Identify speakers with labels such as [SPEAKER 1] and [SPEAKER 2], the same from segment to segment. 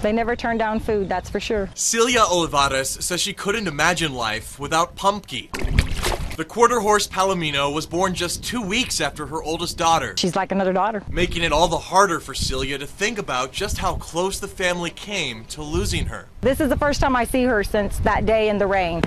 [SPEAKER 1] They never turn down food, that's for sure.
[SPEAKER 2] Celia Olivares says she couldn't imagine life without Pumpki. The quarter-horse Palomino was born just 2 weeks after her oldest daughter.
[SPEAKER 1] She's like another daughter.
[SPEAKER 2] Making it all the harder for Celia to think about just how close the family came to losing her.
[SPEAKER 1] This is the first time I see her since that day in the rain.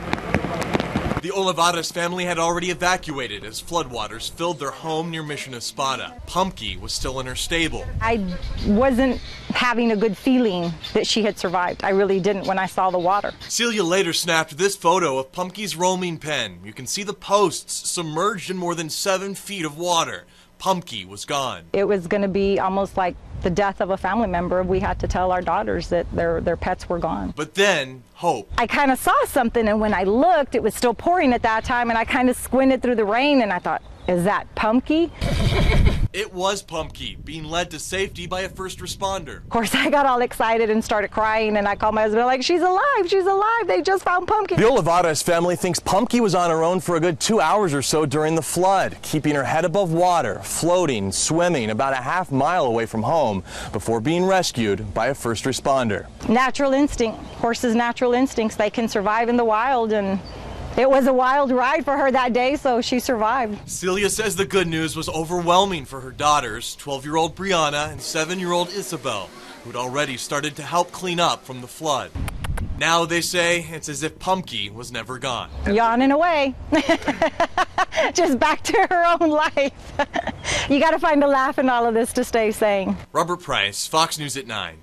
[SPEAKER 2] The Olivares family had already evacuated as floodwaters filled their home near Mission Espada. Pumpki was still in her stable.
[SPEAKER 1] I wasn't having a good feeling that she had survived. I really didn't when I saw the water.
[SPEAKER 2] Celia later snapped this photo of Pumpki's roaming pen. You can see the posts submerged in more than 7 feet of water. Pumpki was gone.
[SPEAKER 1] It was going to be almost like the death of a family member. We had to tell our daughters that their pets were gone.
[SPEAKER 2] But then, hope.
[SPEAKER 1] I kind of saw something, and when I looked, it was still pouring at that time, and I kind of squinted through the rain, and I thought, is that Pumpki?
[SPEAKER 2] It was Pumpki, being led to safety by a first responder.
[SPEAKER 1] Of course, I got all excited and started crying, and I called my husband, like, she's alive, she's alive, they just found Pumpki.
[SPEAKER 3] The Olivares family thinks Pumpki was on her own for a good 2 hours or so during the flood, keeping her head above water, floating, swimming about a half mile away from home before being rescued by a first responder.
[SPEAKER 1] Natural instinct, horses' natural instincts, they can survive in the wild, and it was a wild ride for her that day, so she survived.
[SPEAKER 2] Celia says the good news was overwhelming for her daughters, 12-year-old Brianna and 7-year-old Isabel, who'd already started to help clean up from the flood. Now they say it's as if Pumpki was never gone.
[SPEAKER 1] Yawning away. Just back to her own life. You got to find a laugh in all of this to stay sane.
[SPEAKER 2] Robert Price, Fox News at 9.